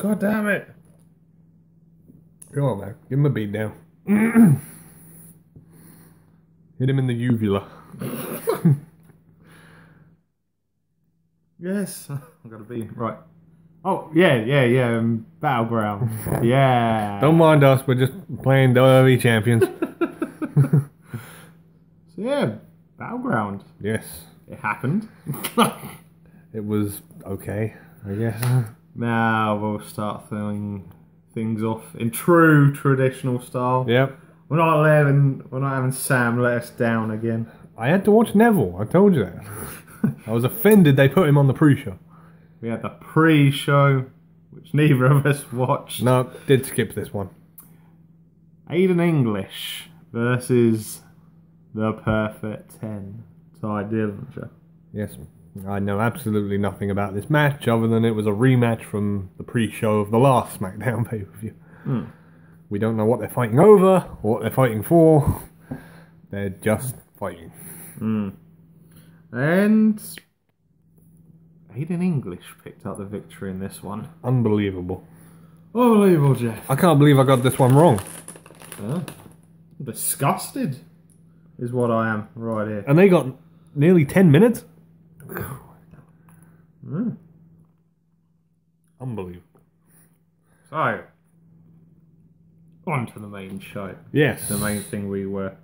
God damn it. Come on, man. Give him a beat down. Hit him in the uvula. Yes, I've got to be right. Oh, yeah. Battleground. Yeah. Don't mind us, we're just playing WWE champions. So, yeah, Battleground. Yes. It happened. It was okay, I guess. Now we'll start throwing things off in true traditional style. Yep. We're not having Sam let us down again. I had to watch Neville, I told you that. I was offended they put him on the pre-show. We had the pre-show, which neither of us watched. No, did skip this one. Aiden English versus the Perfect 10. Ty Dillinger. Yes, I know absolutely nothing about this match other than it was a rematch from the pre-show of the last SmackDown pay-per-view. We don't know what they're fighting over or what they're fighting for. They're just fighting. And Aiden English picked up the victory in this one. Unbelievable. Unbelievable, Jeff. I can't believe I got this one wrong. Disgusted is what I am right here. And they got nearly 10 minutes? Unbelievable. So, on to the main show. Yes. The main thing we were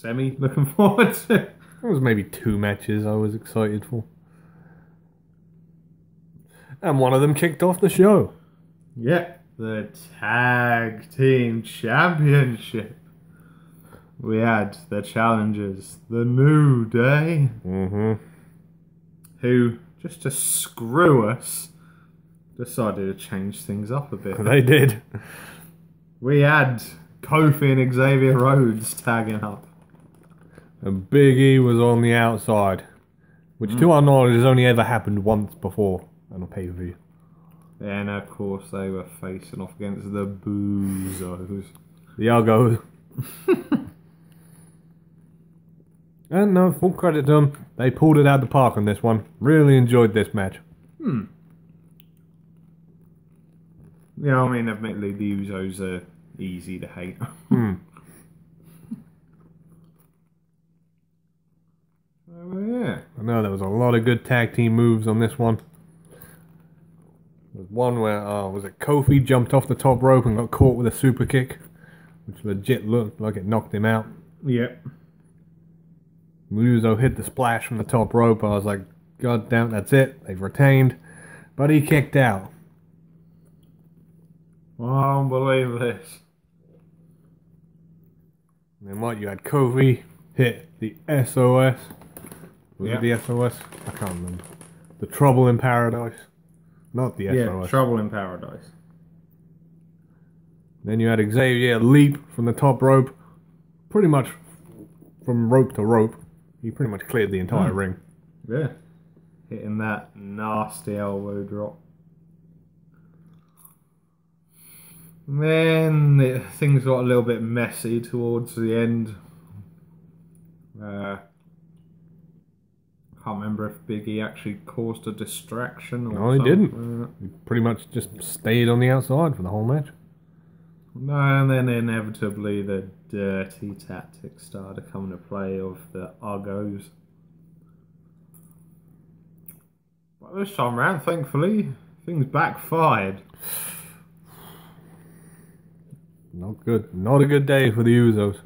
looking forward to. There was maybe 2 matches I was excited for. And one of them kicked off the show. Yeah, the Tag Team Championship. We had the challengers, the New Day, who, just to screw us, decided to change things up a bit. They did. We had Kofi and Xavier Rhodes tagging up. And Big E was on the outside. Which, to our knowledge, has only ever happened once before on a pay-per-view. And, of course, they were facing off against the Boozos. The Uggos. And no, full credit to them. They pulled it out of the park on this one. Really enjoyed this match. Yeah, I mean, admittedly, the Usos are easy to hate. Yeah. I know there was a lot of good tag team moves on this one. There was one where, was it Kofi jumped off the top rope and got caught with a super kick, which legit looked like it knocked him out. Yep. Uso hit the splash from the top rope. I was like, God damn, that's it. They've retained. But he kicked out. I don't believe this. And then what? You had Kofi hit the SOS. Was it Yeah. the SOS? I can't remember. The Trouble in Paradise. Not the Yeah, SOS. Trouble in Paradise. Then you had Xavier leap from the top rope. Pretty much from rope to rope. He pretty much cleared the entire ring. Yeah. Hitting that nasty elbow drop. Then things got a little bit messy towards the end. Can't remember if Big E actually caused a distraction or No, he something. didn't. He pretty much just stayed on the outside for the whole match. No, and then inevitably the dirty tactics started coming to play of the Uggos. But this time round, thankfully, things backfired. Not good. Not a good day for the Usos.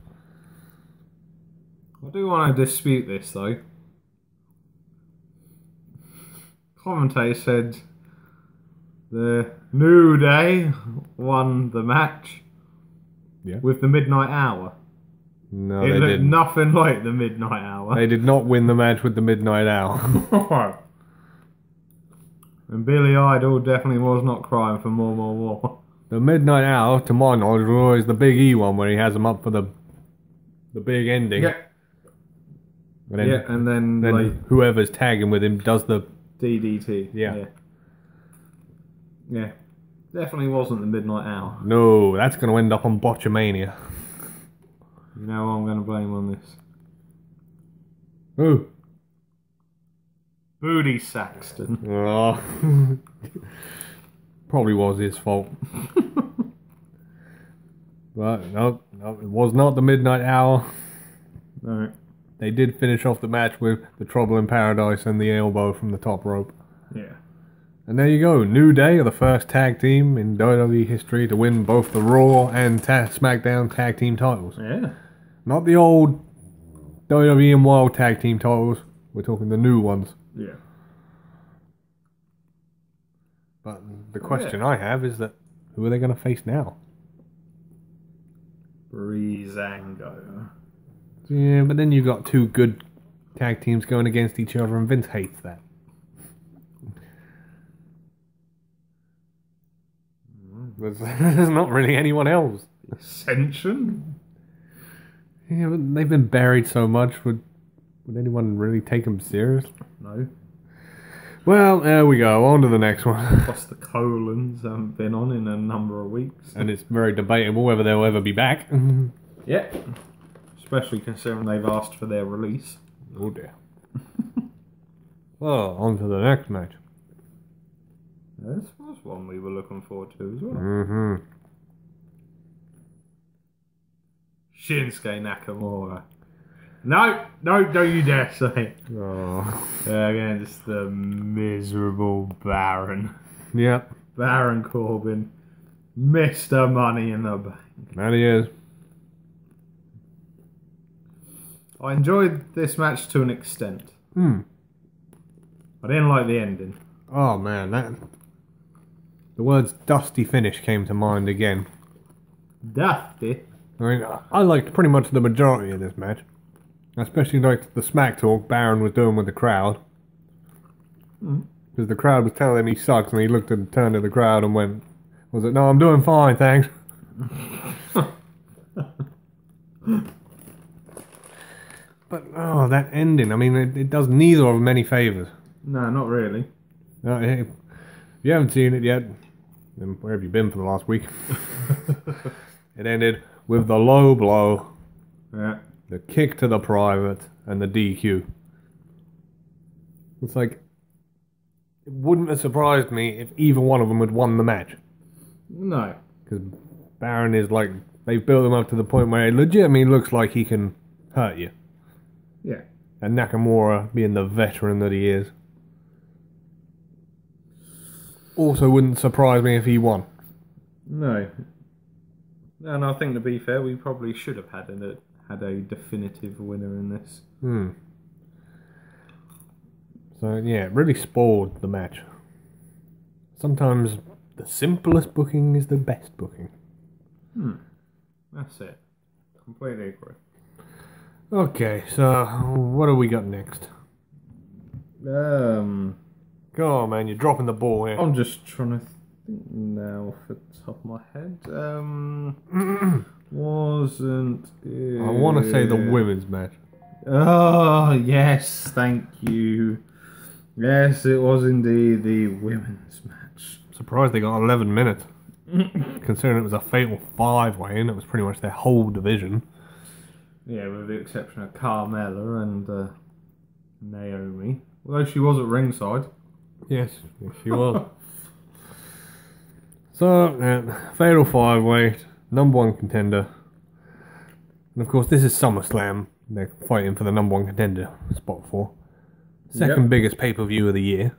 I do want to dispute this though. Commentator said the New Day won the match with the Midnight Hour. No, It they looked didn't. nothing like the Midnight Hour. They did not win the match with the Midnight Hour. And Billy Idol definitely was not crying for more. The Midnight Hour, to my knowledge, was always the Big E one where he has them up for the big ending. Yeah. And then like whoever's tagging with him does the DDT. Yeah. Yeah. Definitely wasn't the Midnight Hour. No, that's going to end up on Botchamania. You know what I'm going to blame on this? Who? Booty Saxton. Oh. Probably was his fault. But no, it was not the midnight hour. No. They did finish off the match with the Trouble in Paradise and the elbow from the top rope. Yeah. And there you go. New Day are the first tag team in WWE history to win both the Raw and SmackDown tag team titles. Yeah. Not the old WWE and Wild tag team titles. We're talking the new ones. Yeah. But the question I have is that who are they going to face now? Breezango. Yeah, but then you've got two good tag teams going against each other, and Vince hates that. There's not really anyone else. Ascension? Yeah, but they've been buried so much. Would anyone really take them serious? No. Well, there we go. On to the next one. Plus the colons haven't been on in a number of weeks. And it's very debatable whether they'll ever be back. Yeah. Especially considering they've asked for their release. Oh dear. Well, on to the next match. This was one we were looking forward to as well. Mm-hmm. Shinsuke Nakamura. No, don't you dare say it. Oh. Again, just the miserable Baron. Yep. Baron Corbin. Mr. Money in the Bank. That he is. I enjoyed this match to an extent. I didn't like the ending. Oh man, the words dusty finish came to mind again. Dusty? I mean, I liked pretty much the majority of this match. I especially liked the smack talk Baron was doing with the crowd. Because the crowd was telling him he sucks, and he looked and turned to the crowd and went, was it, no, I'm doing fine, thanks. But, oh, that ending, I mean, it does neither of them any favours. No, not really. If you haven't seen it yet, then where have you been for the last week? It ended with the low blow, Yeah. the kick to the private, and the DQ. It's like, it wouldn't have surprised me if either one of them had won the match. No. Because Baron is like, they've built him up to the point where it legitimately looks like he can hurt you. Yeah. And Nakamura, being the veteran that he is, also wouldn't surprise me if he won. No. And I think, to be fair, we probably should have had a definitive winner in this. So, yeah, it really spoiled the match. Sometimes the simplest booking is the best booking. That's it. Completely agree. Okay, so what do we got next? Go on, man, you're dropping the ball here. I'm just trying to think now off the top of my head. Wasn't it... I want to say the women's match. Oh, yes, thank you. Yes, it was indeed the women's match. Surprised they got 11 minutes. Considering it was a fatal 5-way and it was pretty much their whole division. Yeah, with the exception of Carmella and Naomi. Although she was at ringside. Yes, she was. So, fatal 5-way, number one contender. And of course, this is Summerslam. They're fighting for the number one contender spot for. Second biggest pay-per-view of the year.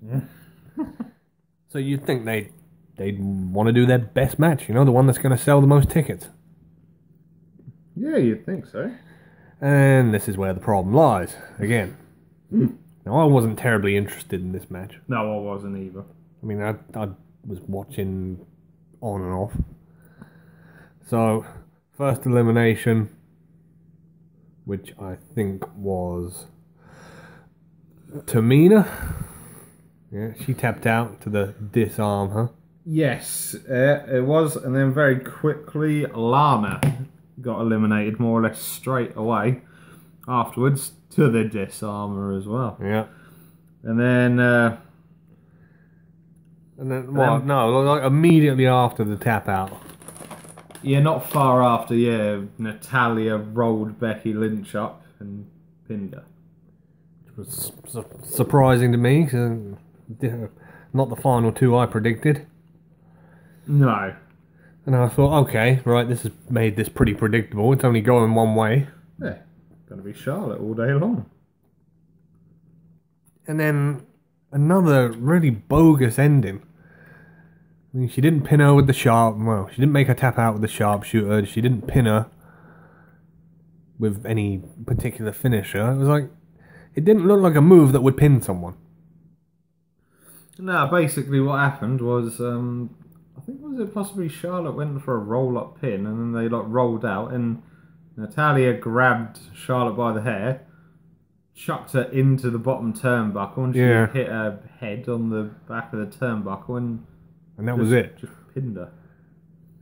Yeah. So you'd think they'd want to do their best match, you know, the one that's going to sell the most tickets. Yeah, you'd think so. And this is where the problem lies, again. Now, I wasn't terribly interested in this match. No, I wasn't either. I mean, I was watching on and off. So, first elimination, which I think was Tamina. Yeah, she tapped out to the disarm, huh? Yes, it was, and then very quickly, Lana got eliminated more or less straight away afterwards to the disarmer as well. Yeah. And then what? No, like immediately after the tap out. Yeah, not far after, Natalia rolled Becky Lynch up and pinned her. Which was surprising to me, because Not the final two I predicted. No. And I thought, okay, right, this has made this pretty predictable. It's only going one way. Yeah. Gonna be Charlotte all day long. And then another really bogus ending. I mean, she didn't pin her with the sharp... Well, she didn't make her tap out with the sharpshooter. She didn't pin her with any particular finisher. It was like... It didn't look like a move that would pin someone. No, basically what happened was... I think, was it possibly Charlotte went for a roll-up pin and then they like rolled out and Natalia grabbed Charlotte by the hair, chucked her into the bottom turnbuckle and she hit her head on the back of the turnbuckle and that was it. Just pinned her.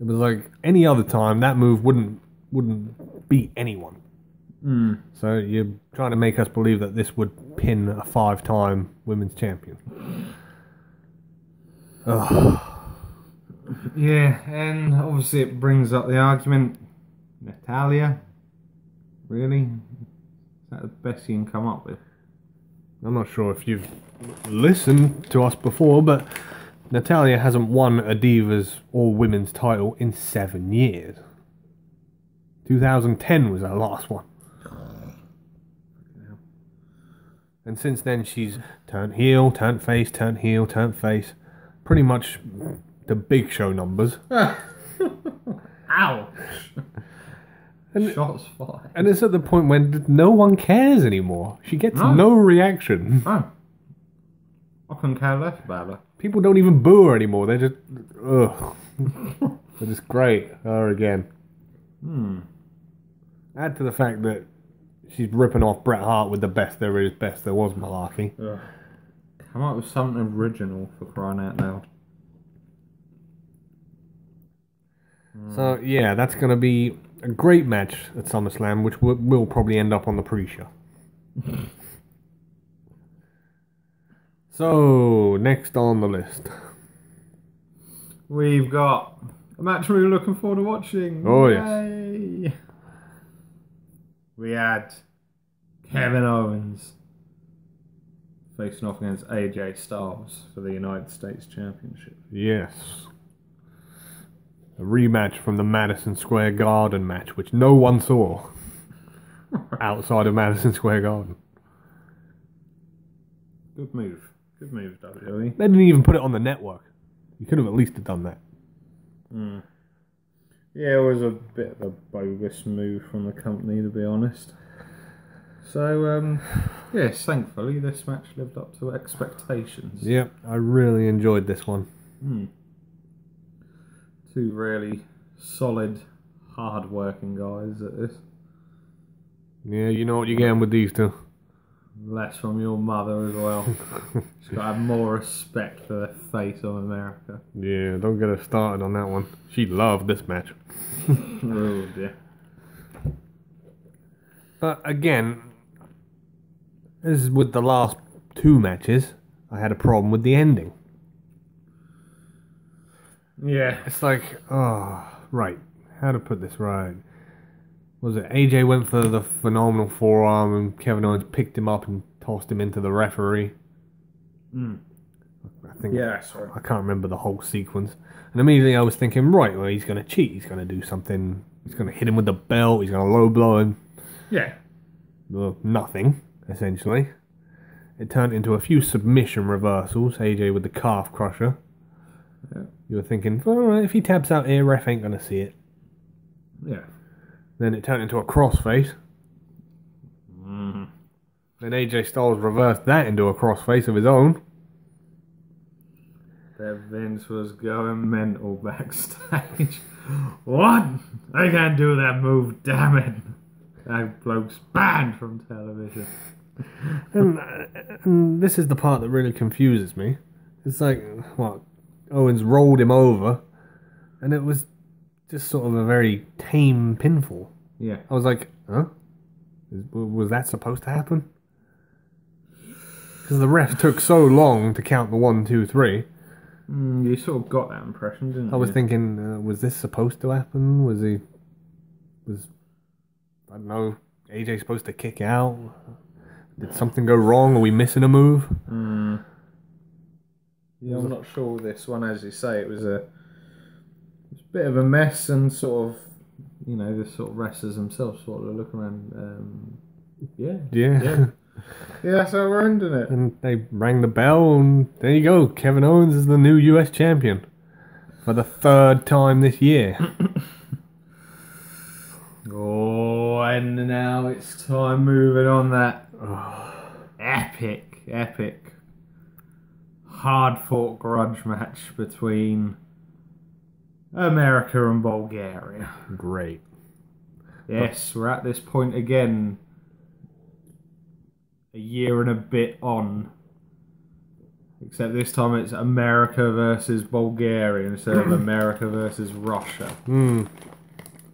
It was like any other time that move wouldn't beat anyone. So you're trying to make us believe that this would pin a 5-time women's champion. Ugh. Yeah, and obviously it brings up the argument, Natalia, really? Is that the best you can come up with? I'm not sure if you've listened to us before, but Natalia hasn't won a Divas or Women's title in 7 years. 2010 was her last one. And since then she's turned heel, turned face, turned heel, turned face. Pretty much the Big Show numbers. Ouch! And, shots fired. And it's at the point when no one cares anymore. She gets no reaction. Oh. I couldn't care less about her. People don't even boo her anymore. They're just... Ugh. They're just great. Her again. Add to the fact that she's ripping off Bret Hart with the best there is, best there was malarkey. Ugh. Come up with something original for crying out loud. So, yeah, that's going to be a great match at SummerSlam, which will probably end up on the pre-show. So, next on the list. We've got a match we're looking forward to watching. Oh, Yay! yes. We had Kevin Owens facing off against AJ Styles for the United States Championship. Yes. A rematch from the Madison Square Garden match, which no one saw outside of Madison Square Garden. Good move. Good move, WWE. They didn't even put it on the network. You could have at least done that. Yeah, it was a bit of a bogus move from the company, to be honest. So, yes, thankfully this match lived up to expectations. Yep, I really enjoyed this one. Two really solid, hard-working guys at this. Yeah, you know what you're getting with these two. Less from your mother as well. She's got to have more respect for the face of America. Yeah, don't get her started on that one. She loved this match. Oh dear. But again, as with the last two matches, I had a problem with the ending. Yeah. It's like, right, how to put this right? Was it AJ went for the phenomenal forearm and Kevin Owens picked him up and tossed him into the referee? I think. Yeah, that's right. I can't remember the whole sequence. And immediately I was thinking, right, well, he's going to cheat. He's going to do something. He's going to hit him with the belt. He's going to low blow him. Yeah. Well, nothing, essentially. It turned into a few submission reversals. AJ with the calf crusher. Yeah. You were thinking, alright, if he taps out here, ref ain't going to see it. Yeah. Then it turned into a crossface. Then AJ Styles reversed that into a crossface of his own. That Vince was going mental backstage. What? I can't do that move, damn it. That bloke's banned from television. And this is the part that really confuses me. It's like, what? Owens rolled him over, and it was just sort of a very tame pinfall. Yeah. I was like, huh? Was that supposed to happen? Because the ref took so long to count the 1, 2, 3. You sort of got that impression, didn't you? I was thinking, was this supposed to happen? Was I don't know, AJ supposed to kick out? Did something go wrong? Are we missing a move? Yeah, I'm not sure this one, as you say, it was a bit of a mess, and sort of, the sort of wrestlers themselves sort of look around. Yeah. Yeah, so we're ending it. And they rang the bell, and there you go. Kevin Owens is the new US champion for the 3rd time this year. Oh, and now it's time moving on that epic, hard-fought grudge match between America and Bulgaria. Great. Yes, we're at this point again, a year and a bit on. Except this time it's America versus Bulgaria instead of America versus Russia.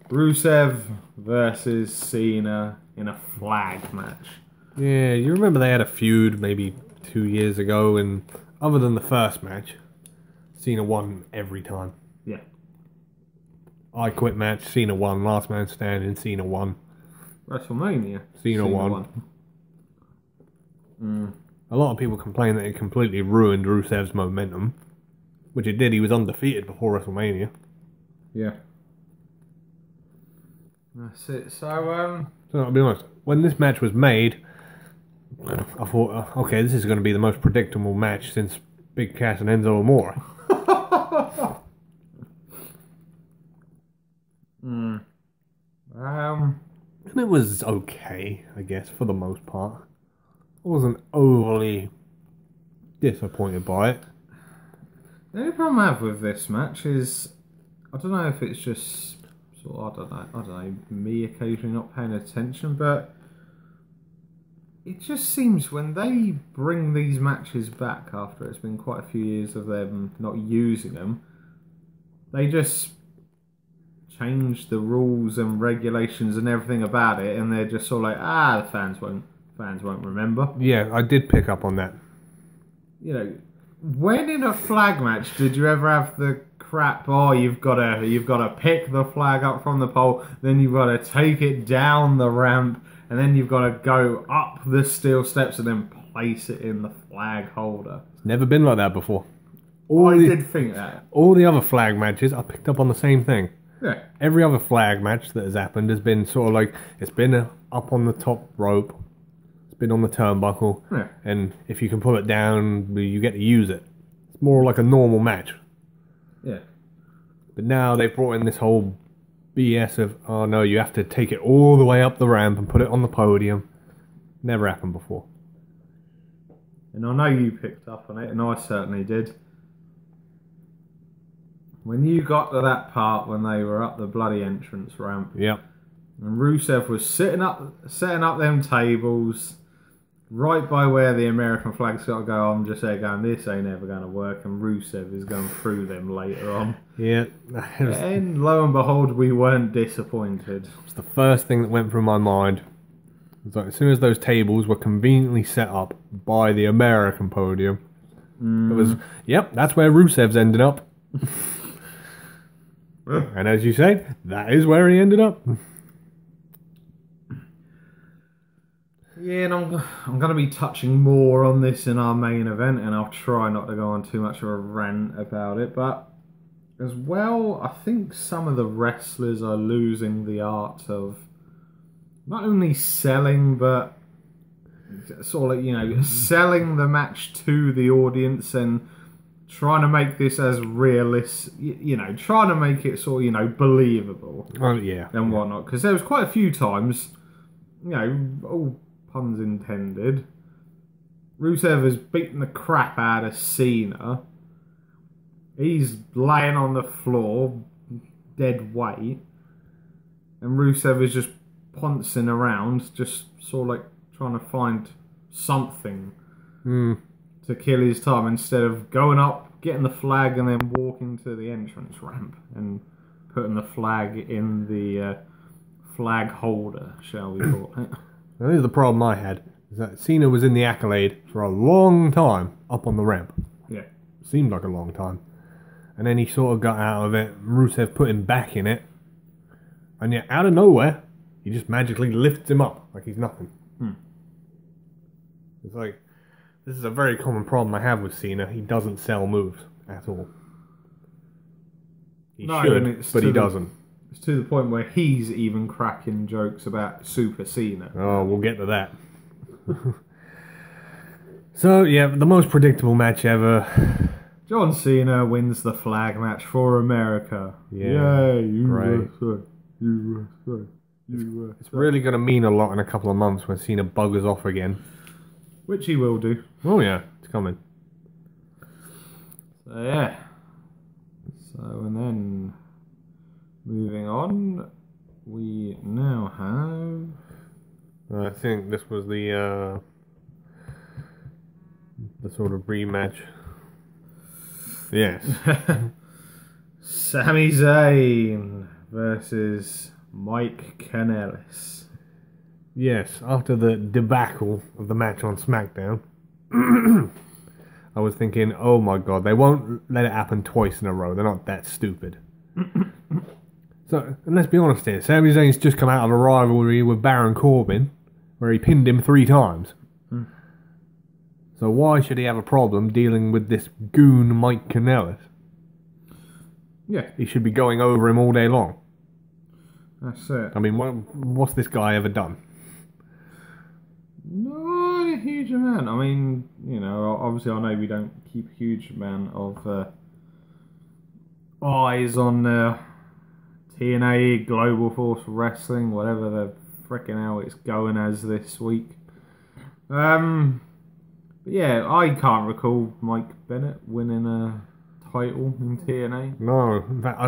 Rusev versus Cena in a flag match. Yeah, you remember they had a feud maybe 2 years ago, and other than the first match, Cena won every time. Yeah. I Quit match, Cena won. Last man standing, Cena won. WrestleMania. Cena won. A lot of people complain that it completely ruined Rusev's momentum, which it did. He was undefeated before WrestleMania. Yeah. That's it. So, I'll be honest, when this match was made, I thought, okay, this is going to be the most predictable match since Big Cass and Enzo Amore. And it was okay, I guess, for the most part. I wasn't overly disappointed by it. The only problem I have with this match is, I don't know if it's just sort of, I don't know, me occasionally not paying attention, but it just seems when they bring these matches back after it's been quite a few years of them not using them, they just change the rules and regulations and everything about it, and they're just sort of like, the fans won't remember. Yeah, I did pick up on that. When in a flag match did you ever have the crap? Oh, you've got to pick the flag up from the pole, then you've got to take it down the ramp, and then you've got to go up the steel steps and then place it in the flag holder. It's never been like that before. I did think that. All the other flag matches, I picked up on the same thing. Yeah. Every other flag match that has happened has been sort of like, it's been up on the top rope, it's been on the turnbuckle, and if you can pull it down, you get to use it. It's more like a normal match. Yeah. But now they've brought in this whole BS of, oh no, you have to take it all the way up the ramp and put it on the podium. Never happened before. And I know you picked up on it, and I certainly did. When you got to that part when they were up the bloody entrance ramp, yep, and Rusev was setting up them tables right by where the American flag's got to go, I'm just there going, this ain't ever going to work, and Rusev is going through them later on. Yeah. And lo and behold, we weren't disappointed. It's the first thing that went through my mind. It's like, as soon as those tables were conveniently set up by the American podium, it was, yep, that's where Rusev's ended up. And as you say, that is where he ended up. Yeah, and I'm going to be touching more on this in our main event, and I'll try not to go on too much of a rant about it, but as well, I think some of the wrestlers are losing the art of not only selling, but sort of, selling the match to the audience and trying to make this as realistic, trying to make it sort of, believable. Oh, yeah. And whatnot. Because there was quite a few times, all puns intended, Rusev has beaten the crap out of Cena. He's laying on the floor, dead weight. And Rusev is just pouncing around, just sort of like trying to find something to kill his time instead of going up, getting the flag, and then walking to the entrance ramp and putting the flag in the flag holder, shall we call it. Now, here's the problem I had, is that Cena was in the Accolade for a long time up on the ramp. Yeah. Seemed like a long time. And then he sort of got out of it, and Rusev put him back in it, and yet out of nowhere, he just magically lifts him up like he's nothing. It's like, This is a very common problem I have with Cena. He doesn't sell moves at all. He should, but he doesn't. It's to the point where he's even cracking jokes about Super Cena. Oh, we'll get to that. So, yeah, the most predictable match ever. John Cena wins the flag match for America. Yeah, Yay, great. USA. It's really going to mean a lot in a couple of months when Cena buggers off again. Which he will do. Oh, yeah, it's coming. So, yeah. So, and then moving on, we now have... I think this was the sort of rematch. Yes. Sami Zayn versus Mike Kanellis. Yes, after the debacle of the match on SmackDown, I was thinking, oh my god, they won't let it happen twice in a row. They're not that stupid. So, and let's be honest here, Sami Zayn's just come out of a rivalry with Baron Corbin, where he pinned him 3 times. So why should he have a problem dealing with this goon Mike Kanellis? Yeah. He should be going over him all day long. That's it. I mean, what's this guy ever done? Not a huge amount. I mean, you know, obviously I know we don't keep a huge amount of eyes on TNA, Global Force Wrestling, whatever the frickin' hell it's going as this week. But yeah, I can't recall Mike Bennett winning a title in TNA. No, in fact,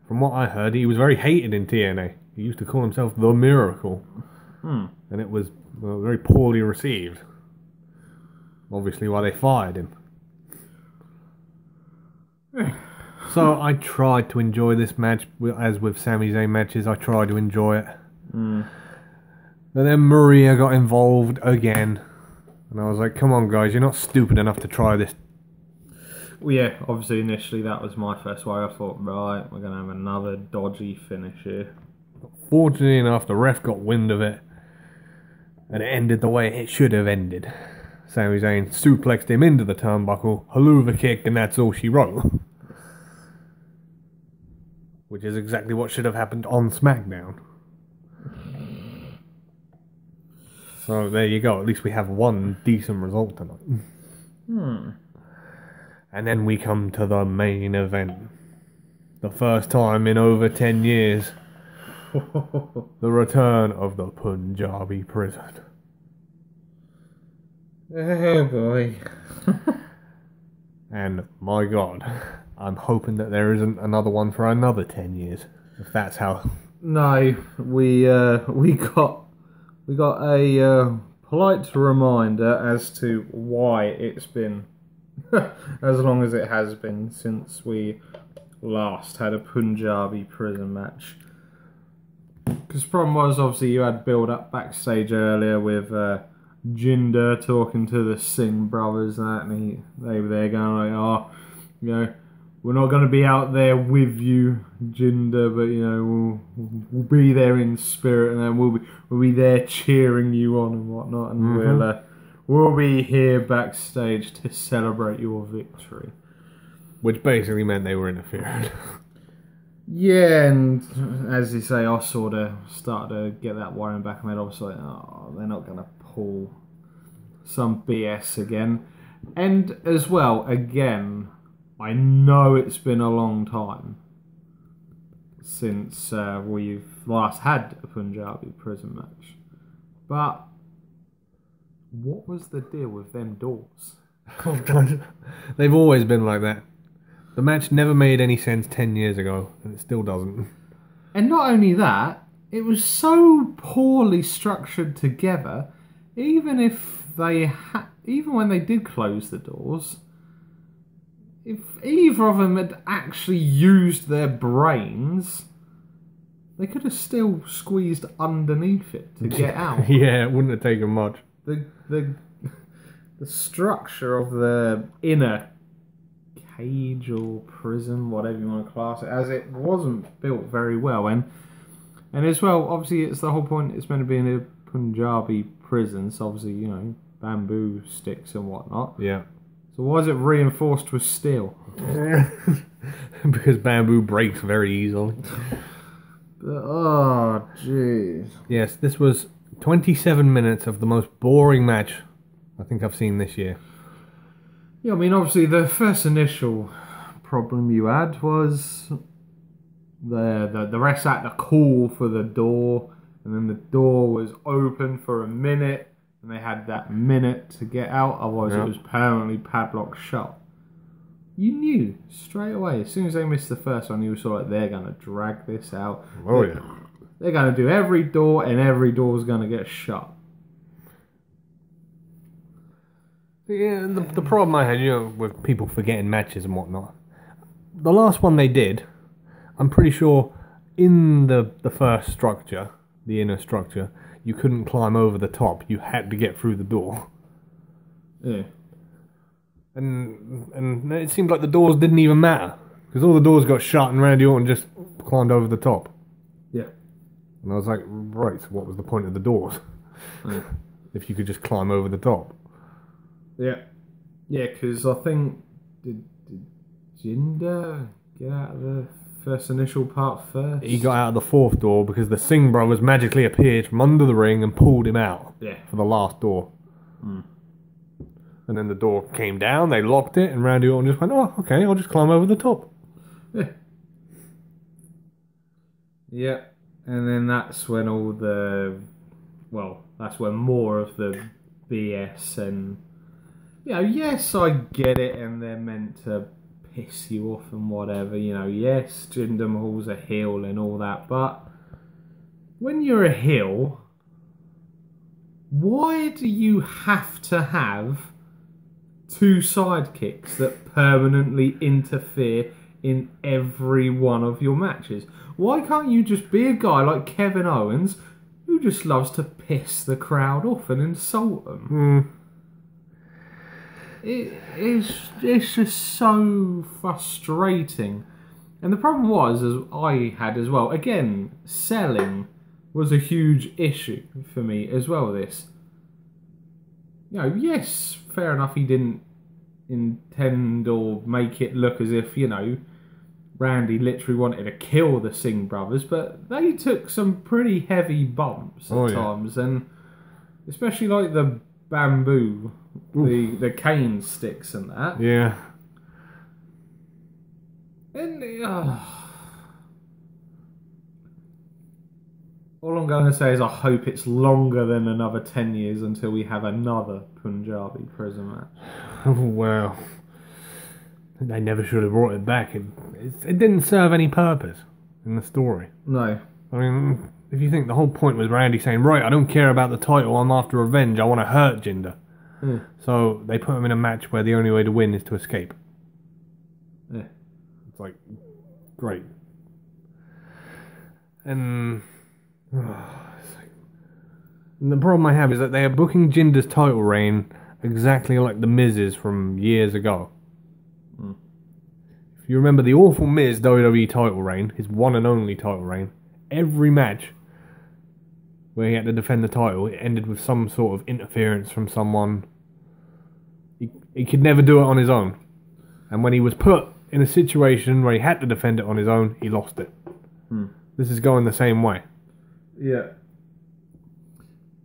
from what I heard, he was very hated in TNA. He used to call himself The Miracle. And it was very poorly received. Obviously why they fired him. So I tried to enjoy this match, as with Sami Zayn matches, I tried to enjoy it. But then Maria got involved again. And I was like, come on guys, you're not stupid enough to try this. Well, yeah, obviously initially that was my first way. I thought, right, we're going to have another dodgy finish here. Fortunately enough, the ref got wind of it. And it ended the way it should have ended. Sami Zayn suplexed him into the turnbuckle, haluva kick, and that's all she wrote. Which is exactly what should have happened on SmackDown. So there you go, at least we have one decent result tonight. And then we come to the main event. The first time in over 10 years. The return of the Punjabi prison. Oh boy. And my god, I'm hoping that there isn't another one for another 10 years. If that's how... No, we got a polite reminder as to why it's been as long as it has been since we last had a Punjabi prison match. Because the problem was, obviously, you had build up backstage earlier with Jinder talking to the Singh brothers and that, and they were there going like, oh, you know, we're not going to be out there with you, Jinder, but, you know, we'll be there in spirit, and then we'll be there cheering you on and whatnot, and we'll be here backstage to celebrate your victory. Which basically meant they were interfering. Yeah, and as you say, I sort of started to get that worrying back in my head. I was like, oh, they're not going to pull some BS again. And as well, again, I know it's been a long time since we've last had a Punjabi prison match. But what was the deal with them doors? Oh god, they've always been like that. The match never made any sense 10 years ago, and it still doesn't. And not only that, it was so poorly structured together. Even when they did close the doors, if either of them had actually used their brains, they could have still squeezed underneath it to get out. Yeah, it wouldn't have taken much. The structure of the inner cage or prison, whatever you want to class it as, it wasn't built very well, and as well, obviously, it's the whole point. It's meant to be in a Punjabi prison, so obviously, you know, bamboo sticks and whatnot. Yeah. So why is it reinforced with steel? Because bamboo breaks very easily. Oh, jeez. Yes, this was 27 minutes of the most boring match I think I've seen this year. Yeah, I mean, obviously the first initial problem you had was the refs had to call for the door, and then the door was open for a minute, and they had that minute to get out, otherwise it was permanently padlocked shut. You knew straight away, as soon as they missed the first one, you were sort of like, they're going to drag this out. Oh, yeah. They're going to do every door, and every door is going to get shut. Yeah, the problem I had, with people forgetting matches and whatnot, the last one they did, I'm pretty sure in the first structure, the inner structure, you couldn't climb over the top. You had to get through the door. Yeah. And it seemed like the doors didn't even matter, because all the doors got shut and Randy Orton just climbed over the top. Yeah. And I was like, right, so what was the point of the doors? Yeah. If you could just climb over the top. Yeah. Yeah, because I think, did Jinder get out of the first initial part first? He got out of the fourth door because the Singh brothers magically appeared from under the ring and pulled him out for the last door. Mm. And then the door came down, they locked it, and Randy Orton just went, oh, okay, I'll just climb over the top. Yeah. Yeah. And then that's when that's when more of the BS and, yes, I get it, and they're meant to piss you off and whatever, yes, Jinder Mahal's a heel and all that, but when you're a heel, why do you have to have two sidekicks that permanently interfere in every one of your matches? Why can't you just be a guy like Kevin Owens who just loves to piss the crowd off and insult them? It's just so frustrating. And the problem was, as I had as well, again, selling was a huge issue for me as well, this. Yes, fair enough, he didn't intend or make it look as if, Randy literally wanted to kill the Singh brothers, but they took some pretty heavy bumps at times, and especially like the bamboo, the cane sticks and that. Yeah. And all I'm going to say is I hope it's longer than another 10 years until we have another Punjabi prison match. Well, they never should have brought it back. It didn't serve any purpose in the story. No. I mean, if you think the whole point was Randy saying, right, I don't care about the title, I'm after revenge, I want to hurt Jinder. So they put him in a match where the only way to win is to escape. Yeah. It's like, great. And the problem I have is that they are booking Jinder's title reign exactly like the Miz's from years ago. If you remember the awful Miz WWE title reign, his one and only title reign, every match where he had to defend the title, it ended with some sort of interference from someone. He could never do it on his own. And when he was put in a situation where he had to defend it on his own, he lost it. This is going the same way. Yeah.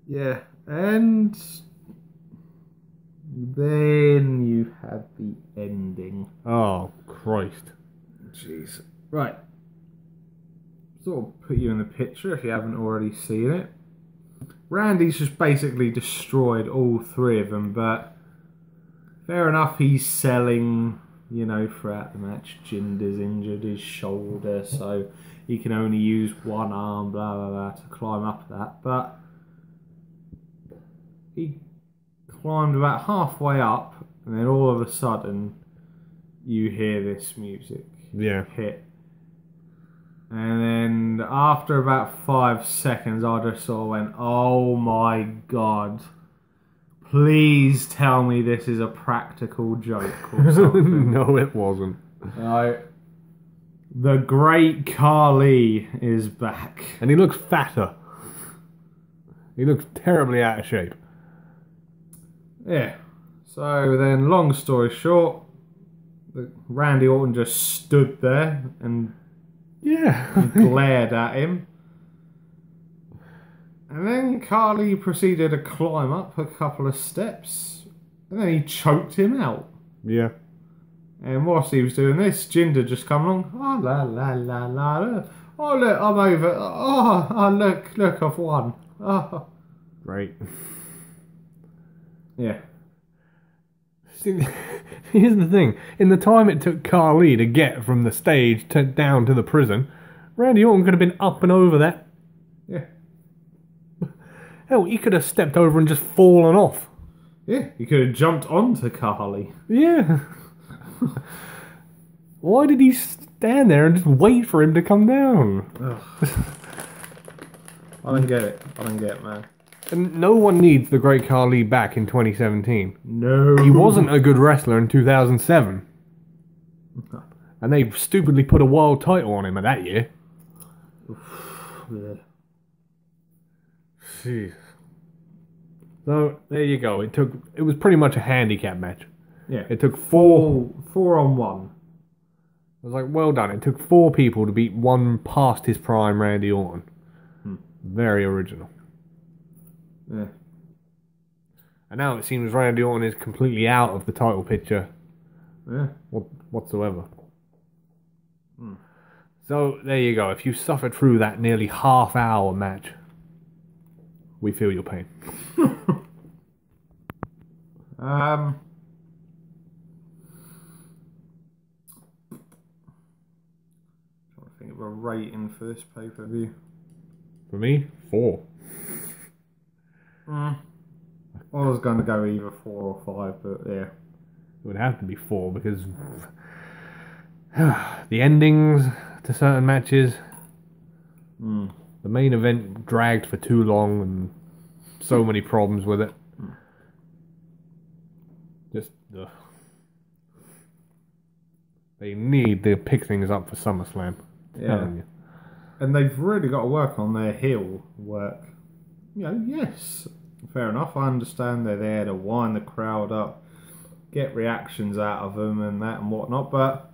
Yeah. And then you had the ending. Oh, Christ. Jeez. Right. Sort of put you in the picture if you haven't already seen it. Randy's just basically destroyed all three of them, but fair enough, he's selling, throughout the match. Jinder's injured his shoulder, so he can only use one arm, blah, blah, blah, to climb up that. But he climbed about halfway up, and then all of a sudden, you hear this music hit. And then after about 5 seconds, I just sort of went, oh my God. Please tell me this is a practical joke or something. No, it wasn't. The great Khali is back. And he looks fatter. He looks terribly out of shape. Yeah. So then, long story short, Randy Orton just stood there and glared at him. And then Carly proceeded to climb up a couple of steps. And then he choked him out. Yeah. And whilst he was doing this, Jinder just come along. Oh, la, la, la, la. Oh, look, I'm over. Oh, look, I've won. Oh. Great. Yeah. See, here's the thing. In the time it took Carly to get from the stage down to the prison, Randy Orton could have been up and over that. Yeah. Hell, he could have stepped over and just fallen off. Yeah, he could have jumped onto Carly. Yeah. Why did he stand there and just wait for him to come down? I don't get it, man. And no one needs the Great Khali back in 2017. No. He wasn't a good wrestler in 2007. And they stupidly put a world title on him at that year. Jeez. So, there you go. It was pretty much a handicap match. Yeah. It took four on one. I was like, well done. It took 4 people to beat one past his prime Randy Orton. Very original. Yeah. And now it seems Randy Orton is completely out of the title picture. Yeah. Whatsoever. So, there you go. If you suffered through that nearly half-hour match, we feel your pain. Trying to think of a rating for this pay-per-view. For me, 4. I was going to go either 4 or 5, but yeah. It would have to be 4 because the endings to certain matches, the main event dragged for too long and so many problems with it. Just, they need to pick things up for Summerslam. Yeah. And they've really got to work on their heel work. You know, yes, fair enough. I understand they're there to wind the crowd up, get reactions out of them and that and whatnot, but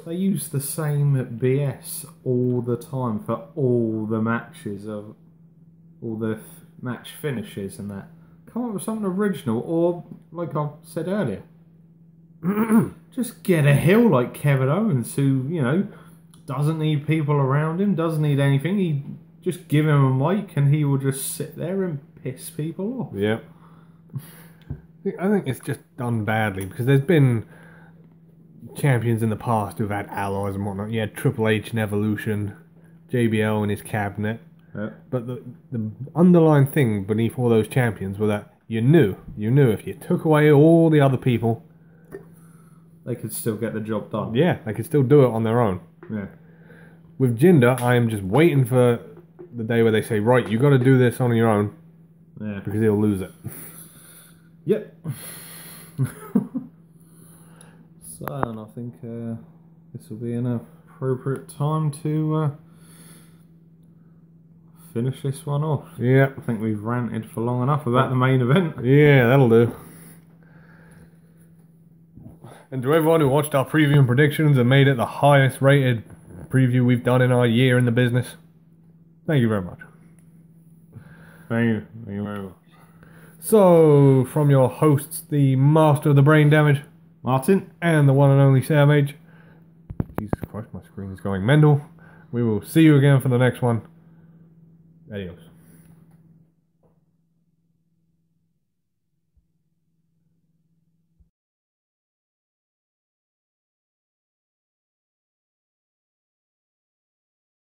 they use the same BS all the time for all the matches, of all the match finishes and that. Come up with something original, or, like I said earlier, just get a heel like Kevin Owens, who, you know, doesn't need people around him, doesn't need anything. He just give him a mic and he will just sit there and piss people off. Yeah. I think it's just done badly because there's been champions in the past who've had allies and whatnot. You had Triple H in Evolution, JBL in his cabinet. Yeah. But the underlying thing beneath all those champions was that you knew if you took away all the other people, they could still get the job done. Yeah, they could still do it on their own. Yeah. With Jinder, I am just waiting for the day where they say, right, you got to do this on your own. Yeah. Because he'll lose it. Yep. So, and I think this will be an appropriate time to finish this one off. Yeah. I think we've ranted for long enough about the main event. Yeah, that'll do. And to everyone who watched our preview and predictions and made it the highest rated preview we've done in our year in the business, thank you very much. Thank you very much. So, from your hosts, the master of the brain damage, Martin, and the one and only Sam H. Jesus Christ, my screen is going mental. We will see you again for the next one. Adios.